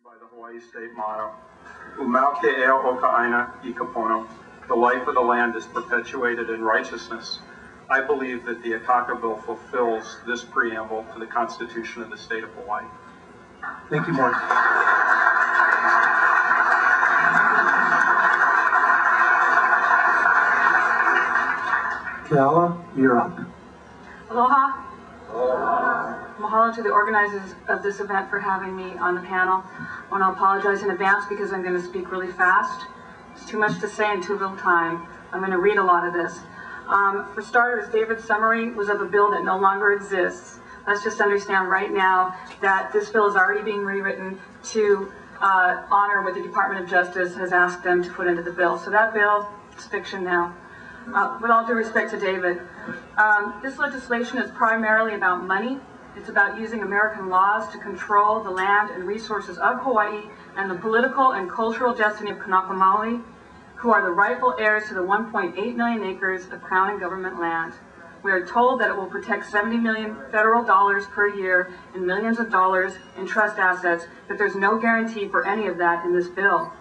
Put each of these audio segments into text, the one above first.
By the Hawaii state motto, Umau ke ea o ka aina I ka pono, the life of the land is perpetuated in righteousness. I believe that the Akaka Bill fulfills this preamble to the Constitution of the state of Hawaii. Thank you, Mark. Keala, you're up. Aloha. Mahalo to the organizers of this event for having me on the panel. I want to apologize in advance because I'm going to speak really fast. It's too much to say in too little time. I'm going to read a lot of this. For starters, David's summary was of a bill that no longer exists. Let's just understand right now that this bill is already being rewritten to honor what the Department of Justice has asked them to put into the bill. So that bill is fiction now. With all due respect to David, this legislation is primarily about money. It's about using American laws to control the land and resources of Hawaii and the political and cultural destiny of Kanaka Maoli, who are the rightful heirs to the 1.8 million acres of Crown and government land. We are told that it will protect $70 million federal dollars per year and millions of dollars in trust assets, but there's no guarantee for any of that in this bill.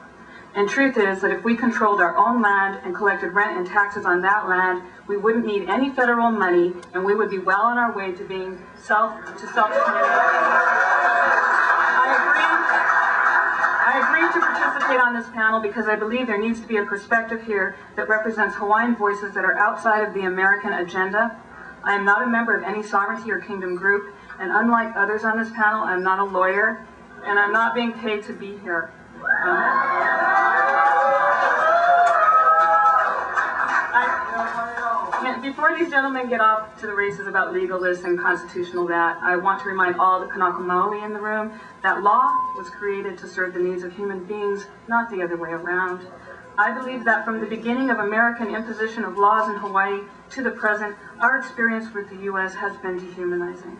And truth is that if we controlled our own land and collected rent and taxes on that land, we wouldn't need any federal money, and we would be well on our way to being self-determination. I agree to participate on this panel because I believe there needs to be a perspective here that represents Hawaiian voices that are outside of the American agenda. I am not a member of any sovereignty or kingdom group, and unlike others on this panel, I'm not a lawyer, and I'm not being paid to be here. Before these gentlemen get off to the races about legal this and constitutional that, I want to remind all the Kanaka Maoli in the room that law was created to serve the needs of human beings, not the other way around. I believe that from the beginning of American imposition of laws in Hawaii to the present, our experience with the U.S. has been dehumanizing.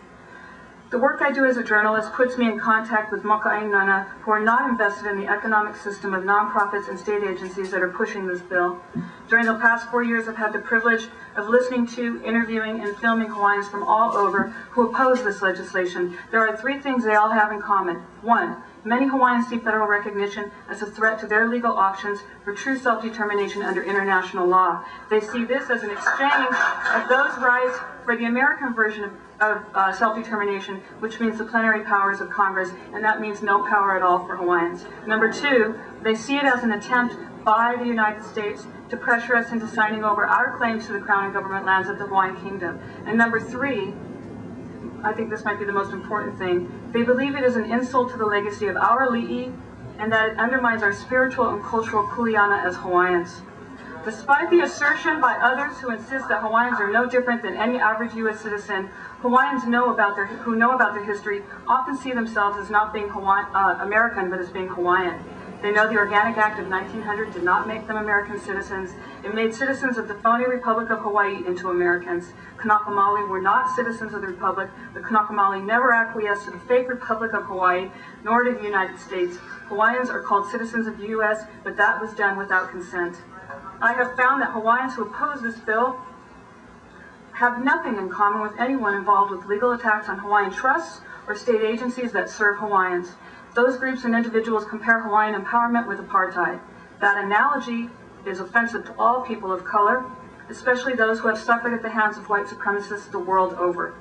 The work I do as a journalist puts me in contact with Maka'ainana who are not invested in the economic system of nonprofits and state agencies that are pushing this bill. During the past 4 years, I've had the privilege of listening to, interviewing, and filming Hawaiians from all over who oppose this legislation. There are 3 things they all have in common. 1, many Hawaiians see federal recognition as a threat to their legal options for true self-determination under international law. They see this as an exchange of those rights for the American version of self-determination, which means the plenary powers of Congress, and that means no power at all for Hawaiians. Number 2, they see it as an attempt by the United States to pressure us into signing over our claims to the Crown and government lands of the Hawaiian Kingdom. And number 3, I think this might be the most important thing, they believe it is an insult to the legacy of our li'i and that it undermines our spiritual and cultural kuleana as Hawaiians. Despite the assertion by others who insist that Hawaiians are no different than any average U.S. citizen, Hawaiians who know about their history often see themselves as not being American, but as being Hawaiian. They know the Organic Act of 1900 did not make them American citizens. It made citizens of the phony Republic of Hawaii into Americans. Kanaka Maoli were not citizens of the Republic. The Kanaka Maoli never acquiesced to the fake Republic of Hawaii, nor to the United States. Hawaiians are called citizens of the U.S., but that was done without consent. I have found that Hawaiians who oppose this bill have nothing in common with anyone involved with legal attacks on Hawaiian trusts or state agencies that serve Hawaiians. Those groups and individuals compare Hawaiian empowerment with apartheid. That analogy is offensive to all people of color, especially those who have suffered at the hands of white supremacists the world over.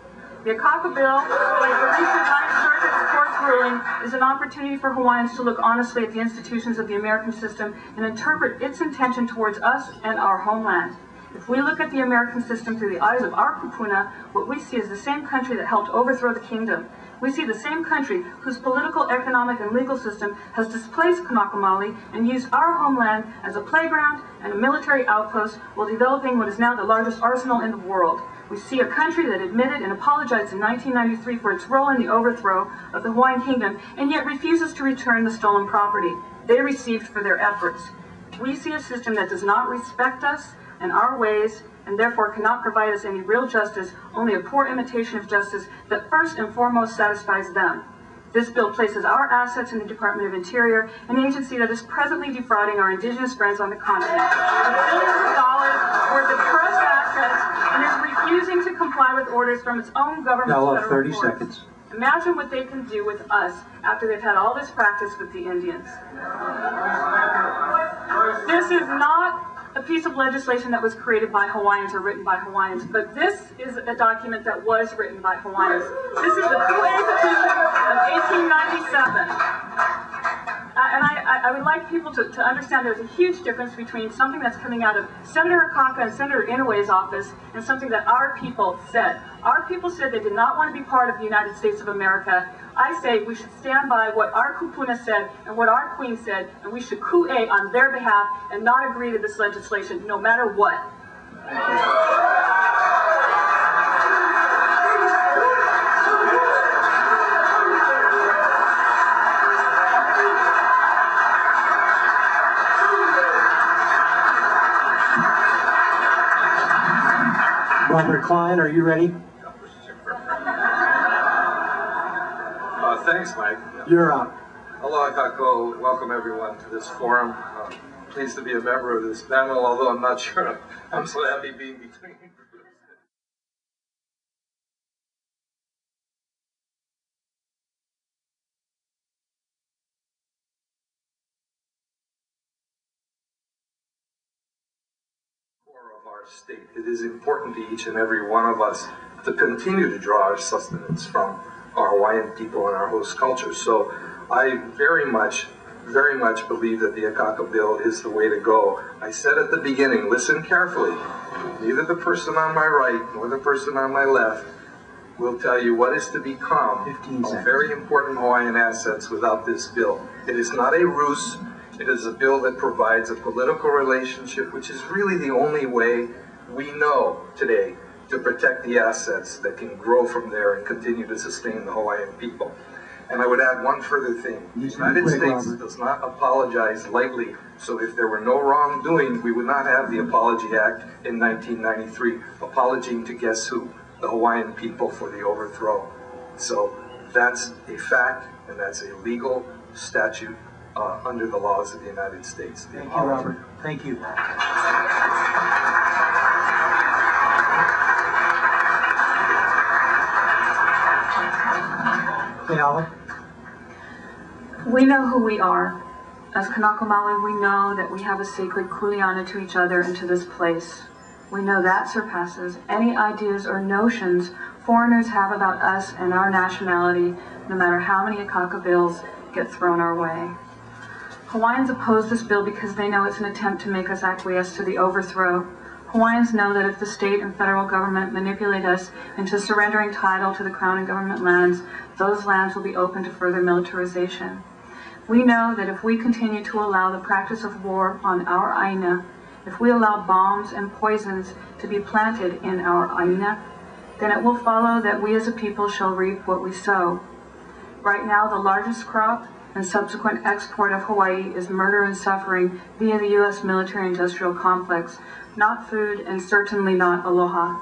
The Akaka Bill, like the recent Ninth Circuit Court's ruling, is an opportunity for Hawaiians to look honestly at the institutions of the American system and interpret its intention towards us and our homeland. If we look at the American system through the eyes of our kupuna, what we see is the same country that helped overthrow the kingdom. We see the same country whose political, economic, and legal system has displaced Kanaka Maoli and used our homeland as a playground and a military outpost while developing what is now the largest arsenal in the world. We see a country that admitted and apologized in 1993 for its role in the overthrow of the Hawaiian Kingdom and yet refuses to return the stolen property they received for their efforts. We see a system that does not respect us and our ways, and therefore cannot provide us any real justice, only a poor imitation of justice that first and foremost satisfies them. This bill places our assets in the Department of Interior, an agency that is presently defrauding our indigenous friends on the continent of billions of dollars worth of trust assets and is refusing to comply with orders from its own government's federal 30 courts. seconds. Imagine what they can do with us after they've had all this practice with the Indians. This is not a piece of legislation that was created by Hawaiians or written by Hawaiians, but this is a document that was written by Hawaiians. This is the Ku'e petition of 1897. And I would like people to understand there's a huge difference between something that's coming out of Senator Akaka and Senator Inoue's office and something that our people said. Our people said they did not want to be part of the United States of America. I say we should stand by what our kupuna said and what our queen said, and we should ku'e on their behalf and not agree to this legislation, no matter what. Robert Klein, are you ready? Thanks, Mike. You're up. Aloha kako. Welcome everyone to this forum. Pleased to be a member of this panel, although I'm not sure I'm so happy being between you. Of our state. It is important to each and every one of us to continue to draw our sustenance from our Hawaiian people and our host culture. So I very much believe that the Akaka Bill is the way to go. I said at the beginning, listen carefully. Neither the person on my right nor the person on my left will tell you what is to become of very important Hawaiian assets without this bill. It is not a ruse. It is a bill that provides a political relationship, which is really the only way we know today to protect the assets that can grow from there and continue to sustain the Hawaiian people. And I would add one further thing. The United States does not apologize lightly. So if there were no wrongdoing, we would not have the Apology Act in 1993, apologizing to guess who? The Hawaiian people for the overthrow. So that's a fact, and that's a legal statute under the laws of the United States. Thank you, Robert. Thank you. Ayala? We know who we are. As Kanaka Maoli, we know that we have a sacred kuleana to each other and to this place. We know that surpasses any ideas or notions foreigners have about us and our nationality, no matter how many Akaka bills get thrown our way. Hawaiians oppose this bill because they know it's an attempt to make us acquiesce to the overthrow. Hawaiians know that if the state and federal government manipulate us into surrendering title to the Crown and government lands, those lands will be open to further militarization. We know that if we continue to allow the practice of war on our aina, if we allow bombs and poisons to be planted in our aina, then it will follow that we as a people shall reap what we sow. Right now, the largest crop and subsequent export of Hawaii is murder and suffering via the U.S. military-industrial complex, not food and certainly not aloha.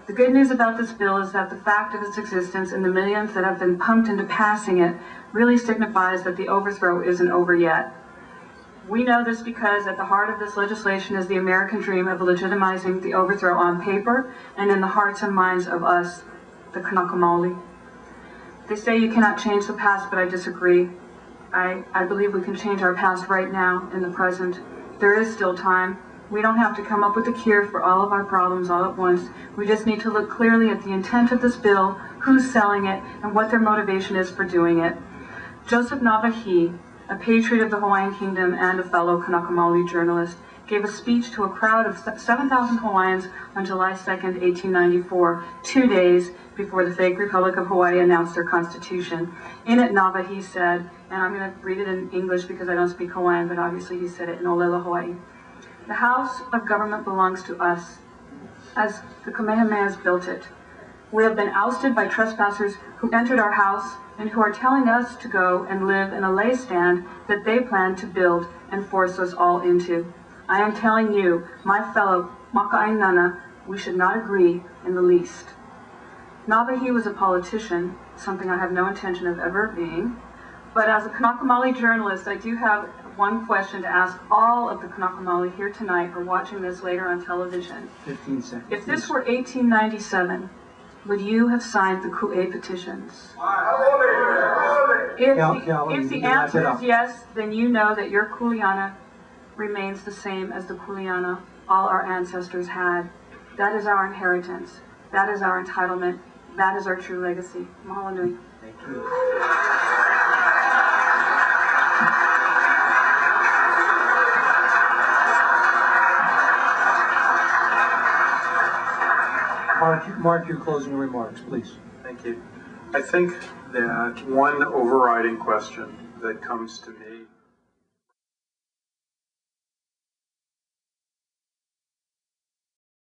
The good news about this bill is that the fact of its existence and the millions that have been pumped into passing it really signifies that the overthrow isn't over yet. We know this because at the heart of this legislation is the American dream of legitimizing the overthrow on paper and in the hearts and minds of us, the Kanaka Maoli. They say you cannot change the past, but I disagree. I believe we can change our past right now in the present. There is still time. We don't have to come up with a cure for all of our problems all at once. We just need to look clearly at the intent of this bill, who's selling it, and what their motivation is for doing it. Joseph Navahi, a patriot of the Hawaiian Kingdom and a fellow Kanaka Maoli journalist, gave a speech to a crowd of 7,000 Hawaiians on July 2nd, 1894, 2 days before the fake Republic of Hawaii announced their constitution. In it, Navahi said, and I'm going to read it in English because I don't speak Hawaiian, but obviously he said it in Olelo, Hawaii. The house of government belongs to us, as the Kamehamehas built it. We have been ousted by trespassers who entered our house and who are telling us to go and live in a lay stand that they plan to build and force us all into. I am telling you, my fellow Maka'ainana, we should not agree in the least. Navahi was a politician, something I have no intention of ever being, but as a Kanaka Maoli journalist, I do have one question to ask all of the Kanaka Maoli here tonight or watching this later on television. 15 seconds. If this were 1897, would you have signed the Ku'e petitions? If Calvin, the you can wrap answer it is up. yes, then you know that your kuleana remains the same as the kuleana all our ancestors had. That is our inheritance. That is our entitlement. That is our true legacy. Mahalo nui. Thank you. Mark your closing remarks, please. Thank you. I think that one overriding question that comes to me